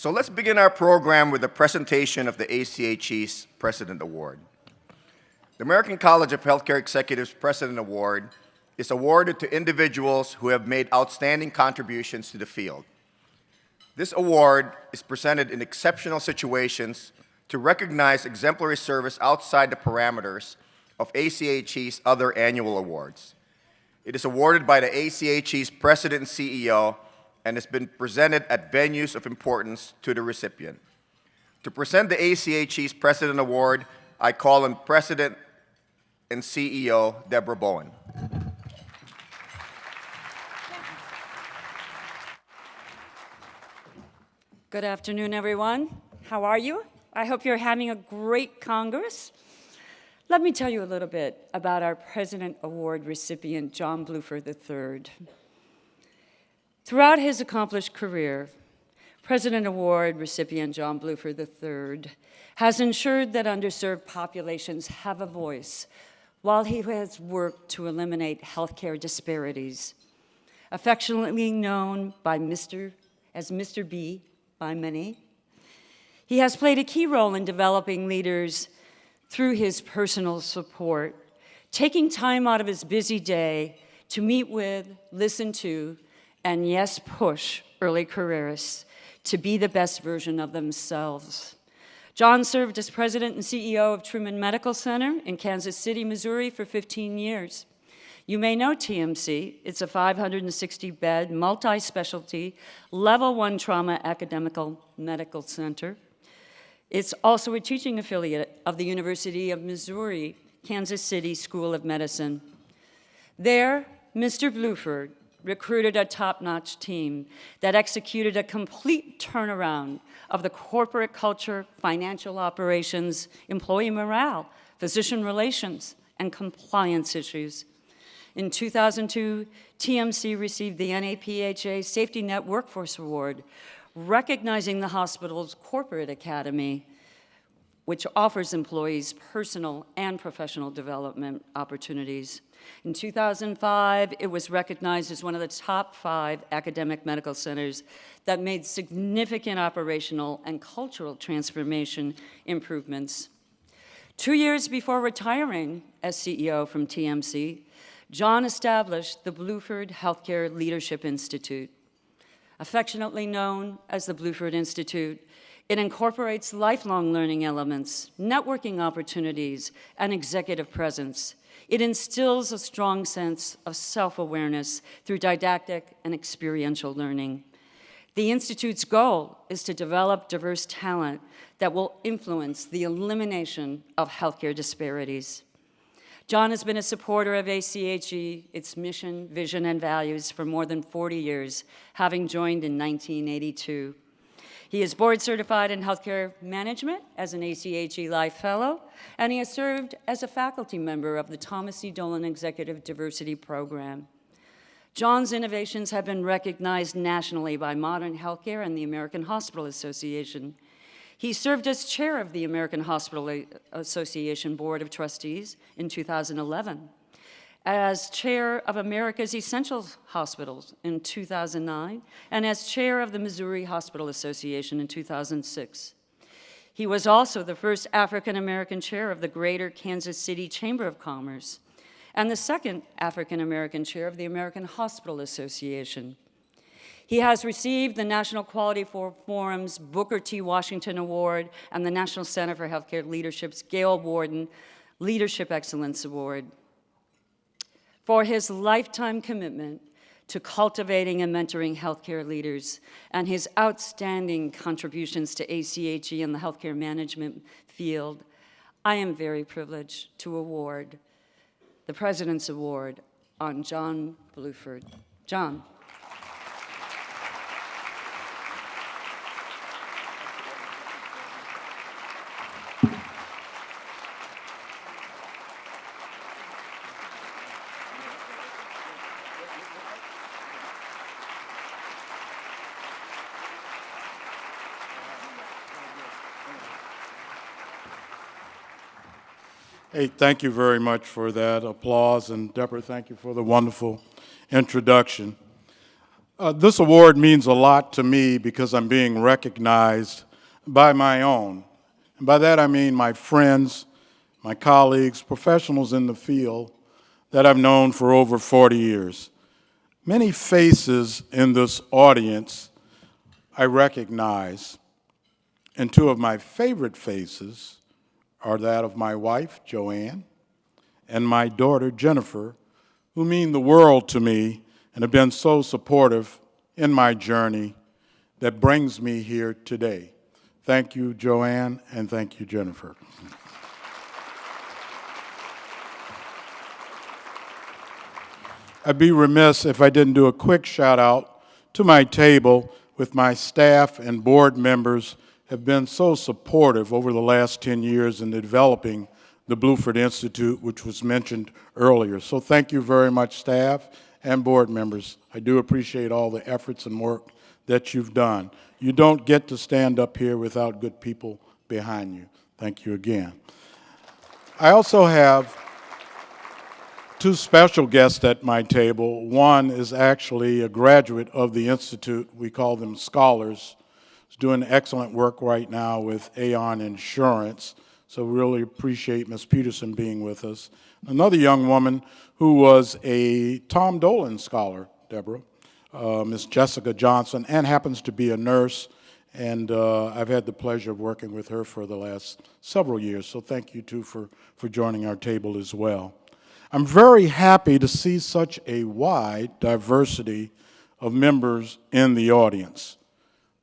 So let's begin our program with a presentation of the ACHE's President Award. The American College of Healthcare Executives President Award is awarded to individuals who have made outstanding contributions to the field. This award is presented in exceptional situations to recognize exemplary service outside the parameters of ACHE's other annual awards. It is awarded by the ACHE's President and CEO and has been presented at venues of importance to the recipient. To present the ACHE's President Award, I call on President and CEO Deborah Bowen. Good afternoon, everyone. How are you? I hope you're having a great Congress. Let me tell you a little bit about our President Award recipient, John Bluford III. Throughout his accomplished career, President Award recipient John Bluford III has ensured that underserved populations have a voice while he has worked to eliminate healthcare disparities. Affectionately known as Mr. B by many, he has played a key role in developing leaders through his personal support, taking time out of his busy day to meet with, listen to, and yes, push early careerists to be the best version of themselves. John served as president and CEO of Truman Medical Center in Kansas City, Missouri for 15 years. You may know TMC. It's a 560-bed, multi-specialty, level 1 trauma academical medical center. It's also a teaching affiliate of the University of Missouri, Kansas City School of Medicine. There, Mr. Bluford recruited a top-notch team that executed a complete turnaround of the corporate culture, financial operations, employee morale, physician relations, and compliance issues. In 2002, TMC received the NAPHA Safety Net Workforce Award, recognizing the hospital's corporate academy, which offers employees personal and professional development opportunities. In 2005, it was recognized as one of the top 5 academic medical centers that made significant operational and cultural transformation improvements. 2 years before retiring as CEO from TMC, John established the Bluford Healthcare Leadership Institute. Affectionately known as the Bluford Institute, it incorporates lifelong learning elements, networking opportunities, and executive presence. It instills a strong sense of self-awareness through didactic and experiential learning. The Institute's goal is to develop diverse talent that will influence the elimination of healthcare disparities. John has been a supporter of ACHE, its mission, vision, and values for more than 40 years, having joined in 1982. He is board certified in healthcare management as an ACHE Life Fellow, and he has served as a faculty member of the Thomas E. Dolan Executive Diversity Program. John's innovations have been recognized nationally by Modern Healthcare and the American Hospital Association. He served as chair of the American Hospital Association Board of Trustees in 2011, as chair of America's Essential Hospitals in 2009, and as chair of the Missouri Hospital Association in 2006. He was also the first African-American chair of the Greater Kansas City Chamber of Commerce, and the second African-American chair of the American Hospital Association. He has received the National Quality Forum's Booker T. Washington Award and the National Center for Healthcare Leadership's Gail Borden Leadership Excellence Award. For his lifetime commitment to cultivating and mentoring healthcare leaders and his outstanding contributions to ACHE and the healthcare management field, I am very privileged to award the President's Award on John Bluford. John. Hey, thank you very much for that applause, and Deborah, thank you for the wonderful introduction. This award means a lot to me because I'm being recognized by my own. And by that I mean my friends, my colleagues, professionals in the field that I've known for over 40 years. Many faces in this audience I recognize, and two of my favorite faces are that of my wife, Joanne, and my daughter, Jennifer, who mean the world to me and have been so supportive in my journey that brings me here today. Thank you, Joanne, and thank you, Jennifer. I'd be remiss if I didn't do a quick shout out to my table with my staff and board members have been so supportive over the last 10 years in developing the Bluford Institute, which was mentioned earlier. So thank you very much, staff and board members. I do appreciate all the efforts and work that you've done. You don't get to stand up here without good people behind you. Thank you again. I also have two special guests at my table. One is actually a graduate of the Institute. We call them scholars. He's doing excellent work right now with Aon Insurance. So really appreciate Ms. Peterson being with us. Another young woman who was a Tom Dolan scholar, Deborah, Ms. Jessica Johnson, and happens to be a nurse. And I've had the pleasure of working with her for the last several years. So thank you, too, for joining our table as well. I'm very happy to see such a wide diversity of members in the audience,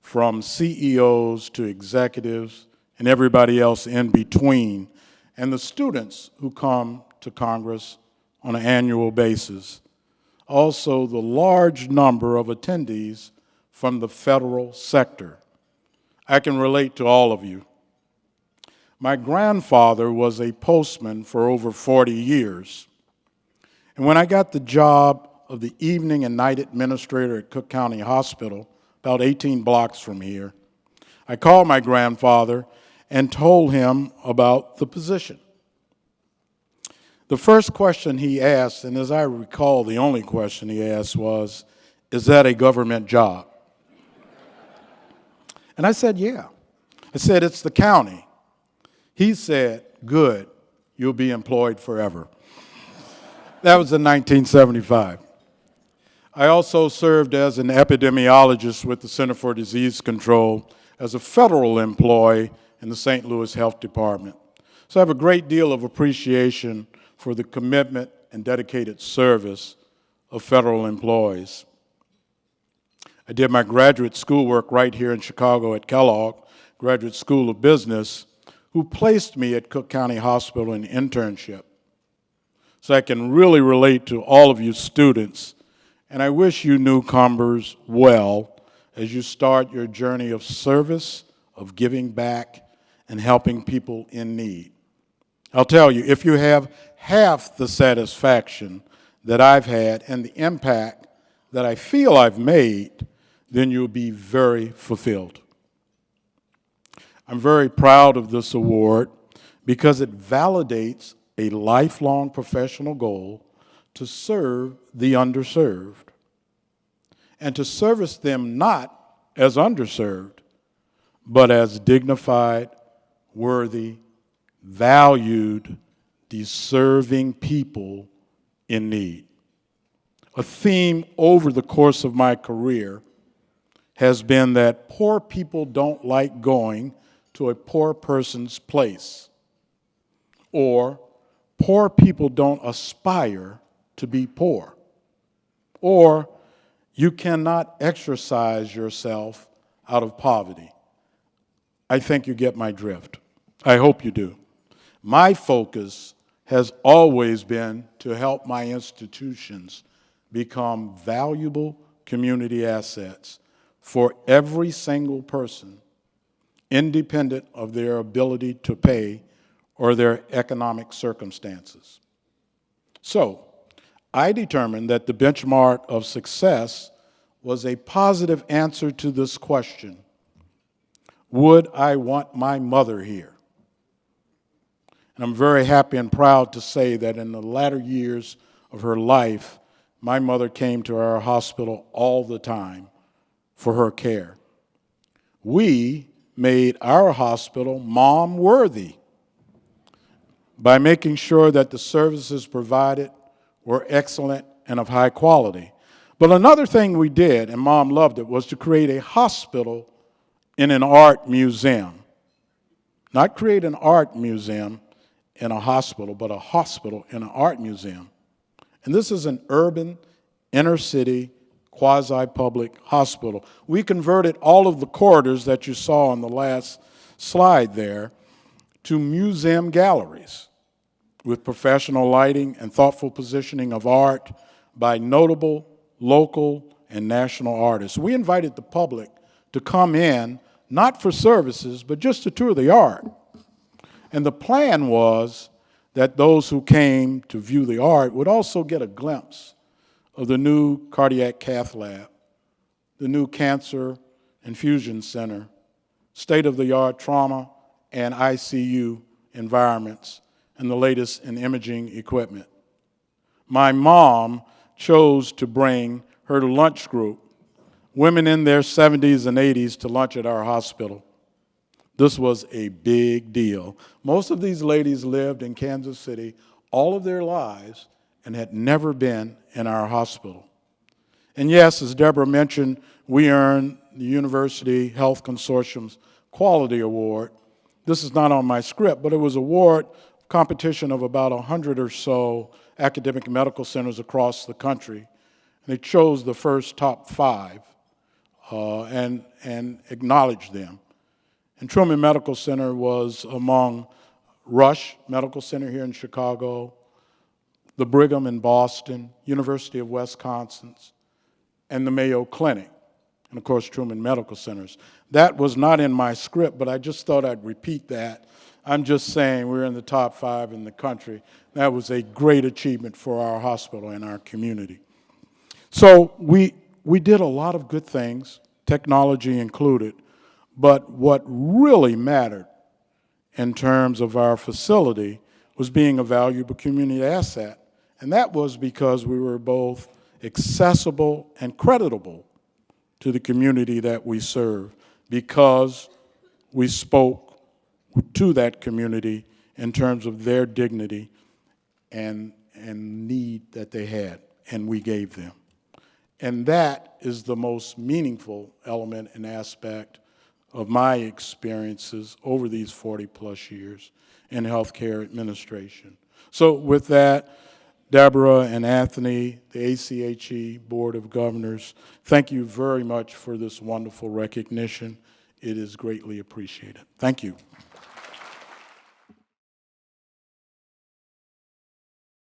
from CEOs to executives and everybody else in between, and the students who come to Congress on an annual basis. Also, the large number of attendees from the federal sector. I can relate to all of you. My grandfather was a postman for over 40 years. And when I got the job of the evening and night administrator at Cook County Hospital, about 18 blocks from here, I called my grandfather and told him about the position. The first question he asked, and as I recall, the only question he asked was, "Is that a government job?" And I said, "Yeah." I said, "It's the county." He said, "Good, you'll be employed forever." That was in 1975. I also served as an epidemiologist with the Center for Disease Control as a federal employee in the St. Louis Health Department. So I have a great deal of appreciation for the commitment and dedicated service of federal employees. I did my graduate schoolwork right here in Chicago at Kellogg, Graduate School of Business, who placed me at Cook County Hospital in internship. So I can really relate to all of you students, and I wish you newcomers well as you start your journey of service, of giving back, and helping people in need. I'll tell you, if you have half the satisfaction that I've had and the impact that I feel I've made, then you'll be very fulfilled. I'm very proud of this award because it validates a lifelong professional goal to serve the underserved and to service them not as underserved, but as dignified, worthy, valued, deserving people in need. A theme over the course of my career has been that poor people don't like going to a poor person's place, or poor people don't aspire to be poor, or you cannot exercise yourself out of poverty. I think you get my drift. I hope you do. My focus has always been to help my institutions become valuable community assets for every single person, independent of their ability to pay or their economic circumstances. So, I determined that the benchmark of success was a positive answer to this question: would I want my mother here? And I'm very happy and proud to say that in the latter years of her life, my mother came to our hospital all the time for her care. We made our hospital mom-worthy by making sure that the services provided were excellent and of high quality. But another thing we did, and Mom loved it, was to create a hospital in an art museum. Not create an art museum in a hospital, but a hospital in an art museum. And this is an urban, inner-city, quasi-public hospital. We converted all of the corridors that you saw on the last slide there to museum galleries with professional lighting and thoughtful positioning of art by notable local and national artists. We invited the public to come in, not for services, but just to tour the art. And the plan was that those who came to view the art would also get a glimpse of the new cardiac cath lab, the new cancer infusion center, state-of-the-art trauma and ICU environments, and the latest in imaging equipment. My mom chose to bring her lunch group, women in their 70s and 80s, to lunch at our hospital. This was a big deal. Most of these ladies lived in Kansas City all of their lives and had never been in our hospital. And yes, as Deborah mentioned, we earned the University Health Consortium's Quality Award. This is not on my script, but it was an award competition of about 100 or so academic medical centers across the country. And they chose the first top 5 and acknowledged them. And Truman Medical Center was among Rush Medical Center here in Chicago, the Brigham in Boston, University of Wisconsin, and the Mayo Clinic, and of course Truman Medical Centers. That was not in my script, but I just thought I'd repeat that. I'm just saying we're in the top 5 in the country. That was a great achievement for our hospital and our community. So we did a lot of good things, technology included, but what really mattered in terms of our facility was being a valuable community asset. And that was because we were both accessible and creditable to the community that we serve, because we spoke to that community in terms of their dignity and need that they had, and we gave them. And that is the most meaningful element and aspect of my experiences over these 40-plus years in healthcare administration. So with that, Deborah and Anthony, the ACHE Board of Governors, thank you very much for this wonderful recognition. It is greatly appreciated. Thank you.